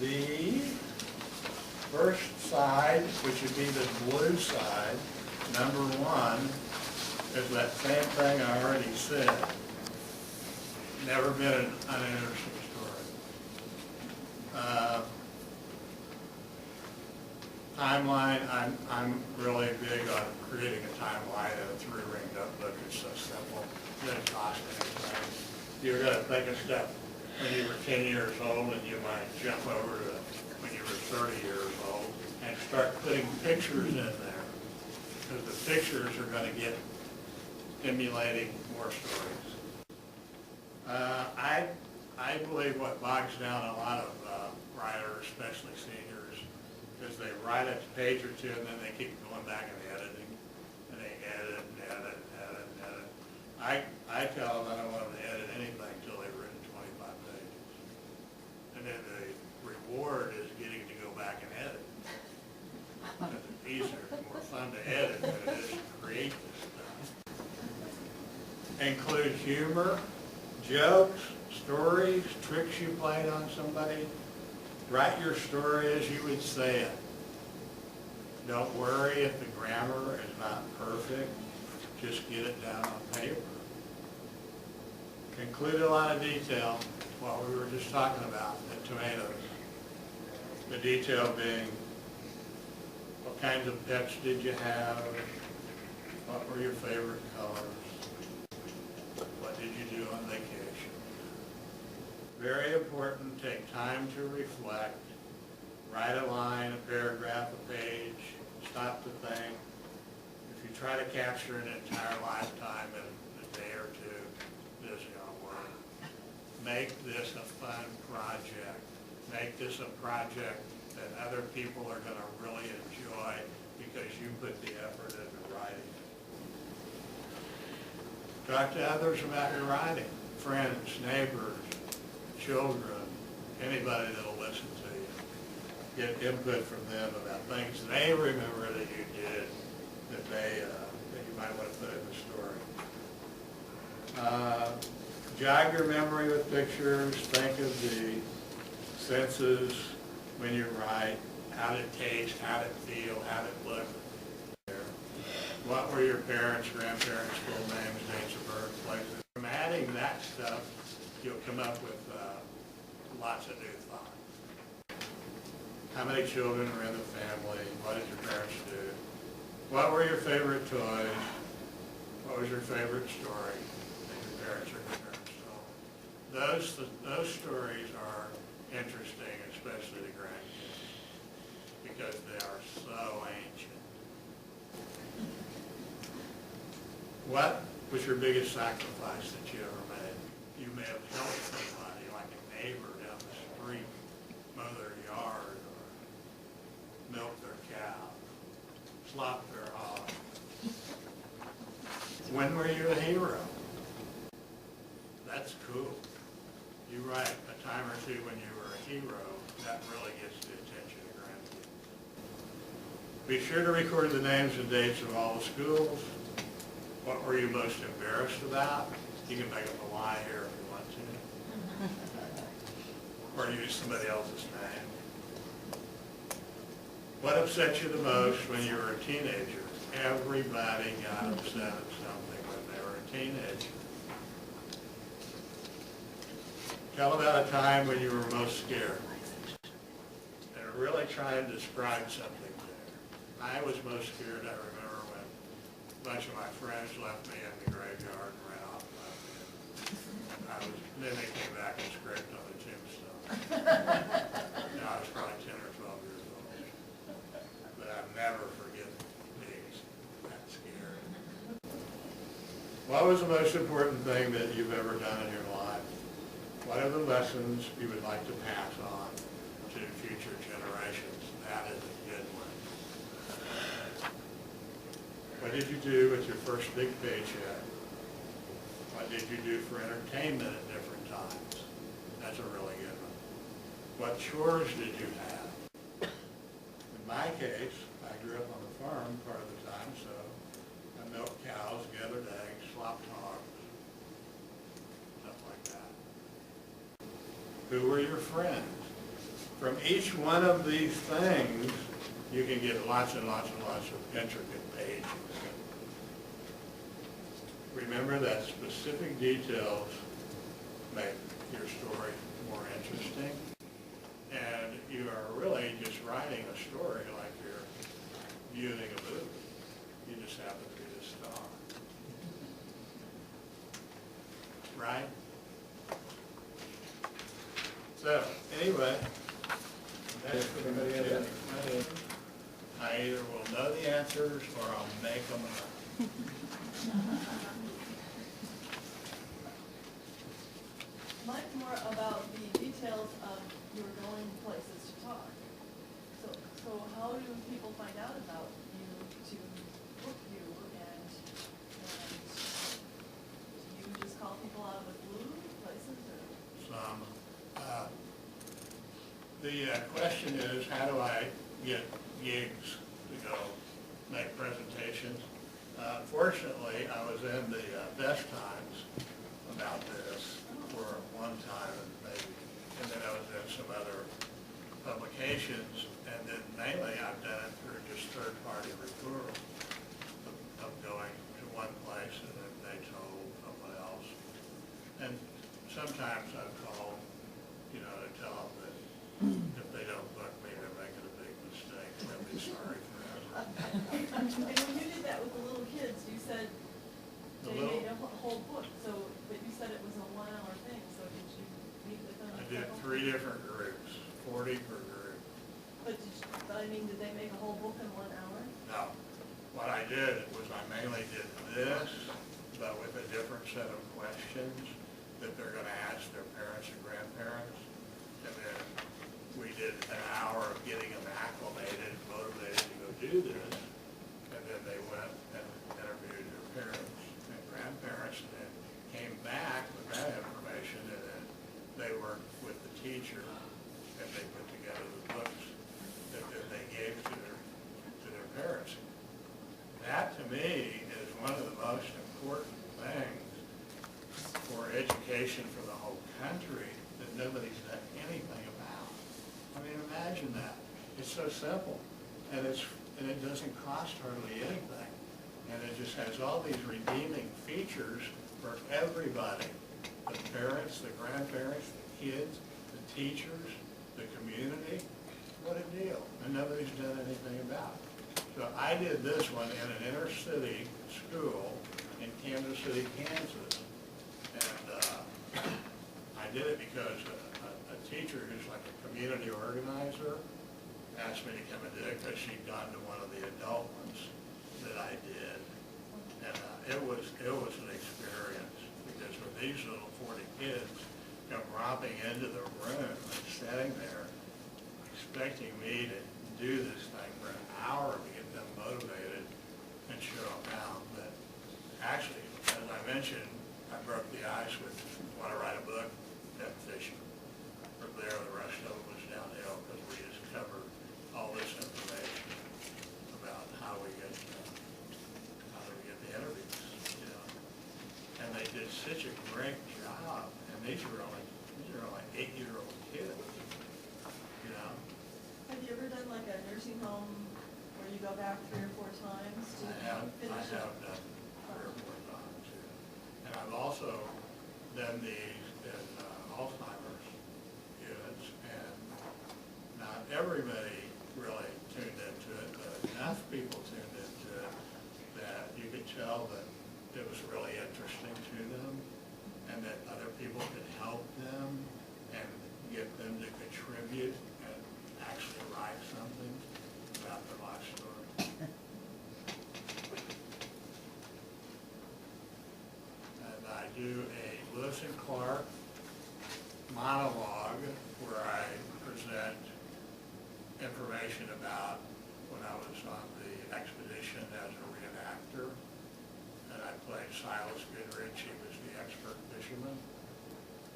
The first side, which would be the blue side, number one, is that same thing I already said. Never been an uninteresting story. Timeline, I'm really big on creating a timeline in a three-ring notebook. It's so simple. It doesn't cost anything. You're going to take a step when you were 10 years old, and you might jump over to when you were 30 years old and start putting pictures in there, because the pictures are going to get stimulating more stories. I believe what bogs down a lot of writers, especially seniors, is they write a page or two and then they keep going back and editing, and they edit and edit and edit and edit. I tell them I don't want them to edit anything until they've written 25 pages. And then the reward is getting to go back and edit. Because it's easier, it's more fun to edit than it is to create this stuff. Include humor, jokes, stories, tricks you played on somebody. Write your story as you would say it. Don't worry if the grammar is not perfect. Just get it down on paper. Include a lot of detail, what we were just talking about, the tomatoes. The detail being, what kinds of pets did you have? What were your favorite colors? What did you do on vacation? Very important, take time to reflect. Write a line, a paragraph, a page. Stop to think. If you try to capture an entire lifetime in a day or two, this is going to work. Make this a fun project. Make this a project that other people are going to really enjoy because you put the effort into writing it. Talk to others about your writing. Friends, neighbors, children, anybody that'll listen to you. Get input from them about things they remember that you did that that you might want to put in the story. Jog your memory with pictures. Think of the senses when you write. How did it taste? How did it feel? How did it look? What were your parents, grandparents, full names, dates of birth, places? From adding that stuff, you'll come up with lots of new thought. How many children were in the family? What did your parents do? What were your favorite toys? What was your favorite story that your parents or grandparents told? Those stories are interesting, especially to grandkids, because they are so ancient. What was your biggest sacrifice that you ever made? You may have helped somebody, like a neighbor down the street, mow their yard, or milk their cow, slop their hog. When were you a hero? That's cool. You write a time or two when you were a hero, that really gets the attention of grandkids. Be sure to record the names and dates of all the schools. What were you most embarrassed about? You can make up a lie here if you want to. Or use somebody else's name. What upset you the most when you were a teenager? Everybody got upset at something when they were a teenager. Tell about a time when you were most scared. And really try and describe something there. I was most scared, I remember, when a bunch of my friends left me in the graveyard and ran off and left me. Then they came back and scraped on the tombstone. I was probably 10 or 12 years old. But I'll never forget being that scared. What was the most important thing that you've ever done in your life? What are the lessons you would like to pass on to future generations? That is a good one. What did you do with your first big paycheck? What did you do for entertainment at different times? That's a really good one. What chores did you have? In my case, I grew up on the farm part of the time, so I milked cows, gathered eggs, slopped hogs, stuff like that. Who were your friends? from each one of these things, you can get lots and lots and lots of intricate pages. Remember that specific details make your story more interesting. And you are really just writing a story like you're viewing a movie. You just happen to be the star. Right? So, anyway, next, anybody have any questions? I either will know the answers or I'll make them up. Mike, more about the details of your going places to talk. So how do people find out about you to book you, and do you just call people out of the blue places, or? Some. The question is, how do I get gigs to go make presentations? Fortunately, I was in the Best Times about this for one time, and then I was in some other publications, and then mainly I've done it through just third-party referral of going to one place and then they told someone else. And sometimes I've called, to tell them that if they don't book me, they're making a big mistake. They'll be sorry forever. And when you did that with the little kids, you said they made a whole book, but you said it was a 1 hour thing, so did you meet with them? I did 3 different groups, 40 per group. But did they make a whole book in 1 hour? No. What I did was I mainly did this, but with a different set of questions that they're going to ask their parents and grandparents. And then we did an hour of getting them acclimated, motivated to go do this. And then they went and interviewed their parents and grandparents, and then came back with that information, and then they worked with the teacher, and they put together the books that they gave to their parents. That, to me, is one of the most important things for education for the whole country that nobody's done anything about. I mean, imagine that. It's so simple, and it doesn't cost hardly anything, and it just has all these redeeming features for everybody: the parents, the grandparents, the kids, the teachers, the community. What a deal! And nobody's done anything about it. So I did this one in an inner city school in Kansas City, Kansas. And I did it because a teacher who's like a community organizer asked me to come and do it because she'd gone to one of the adult ones that I did. And it was an experience, because with these little 40 kids come romping into the room and sitting there expecting me to do this thing for an hour to get them motivated and show them out. But actually, as I mentioned, I broke the ice with, want to write a book, Deb Fisher. From there, the rest of it was downhill, because we just covered all this information about how do we get the interviews, And they did such a great job, and these are only 8-year-old kids, Have you ever done like a nursing home where you go back 3 or 4 times to finish it? I have done 3 or 4 times, yeah. And I've also done these in Alzheimer's units, and not everybody really tuned into it, but enough people tuned into it that you could tell that it was really interesting to them, and that other people could help them and get them to contribute and actually write something about their life story. And I do a Lewis and Clark monologue where I present information about when I was on the expedition as a reenactor. And I played Silas Goodrich. He was the expert fisherman.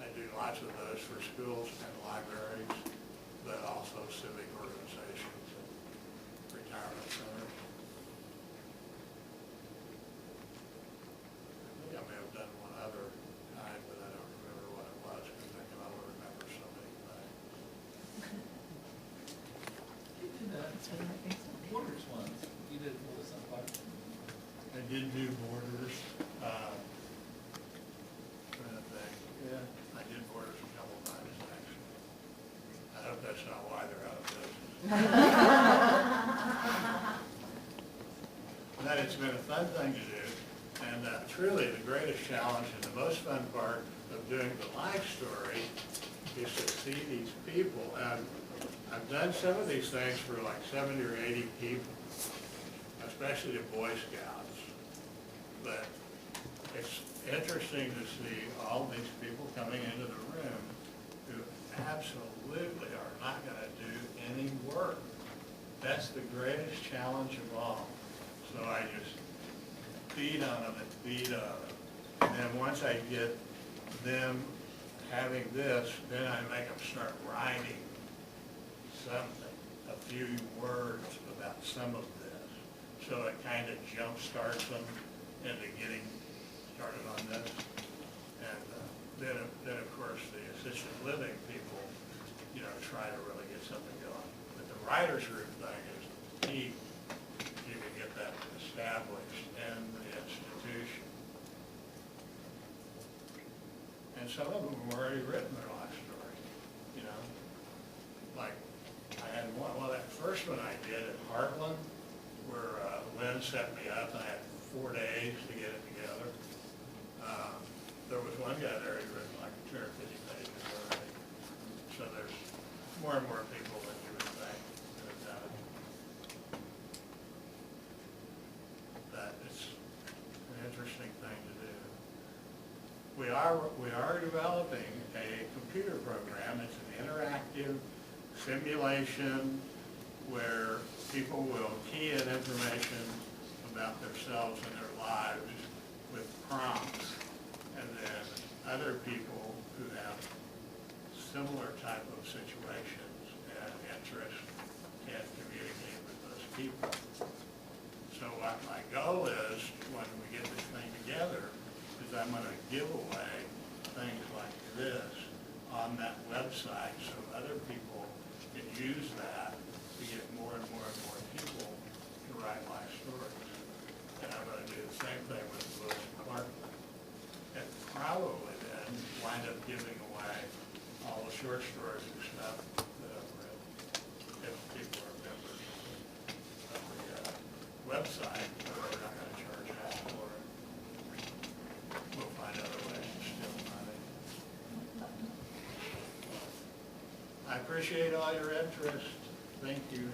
I do lots of those for schools and libraries, but also civic organizations and retirement centers. I think I may have done one other time, but I don't remember what it was, because I can only remember so many things. Borders ones, you did Borders on Fire. I did do Borders, trying to think. Yeah. I did Borders a couple times, actually. I hope that's not why they're out of business. But it's been a fun thing to do, and truly the greatest challenge and the most fun part of doing the life story is to see these people. And I've done some of these things for like 70 or 80 people, especially the Boy Scouts. But it's interesting to see all these people coming into the room who absolutely are not going to do any work. That's the greatest challenge of all. So I just feed on them and feed on them. And then once I get them having this, then I make them start writing something, a few words about some of this. So it kind of jump starts them into getting started on this. And then of course the assisted living people, you know, try to really get something going. But the writers group thing is key. You can get that established in the institution. And some of them have already written their life story, you know. Like, I had one, well, that first one I did at Heartland, where Lynn set me up, and I had 4 days to get it together. There was one guy there who written like 250 pages already. So there's more and more people than you would think that have done it. That it's an interesting thing to do. We are developing a computer program. It's an interactive simulation where people will key in information about themselves and their lives with prompts, and then other people who have similar type of situations and interests can communicate with those people. So what my goal is, when we get this thing together, is I'm going to give away things like this on that website so other people can use that to get more and more and more people to write life stories. And I'm going to do the same thing with Lewis and Clark. And probably then wind up giving away all the short stories and stuff that I've read, if people are members of the website, but we're not going to charge us for it. We'll find other ways to steal money. I appreciate all your interest. Thank you.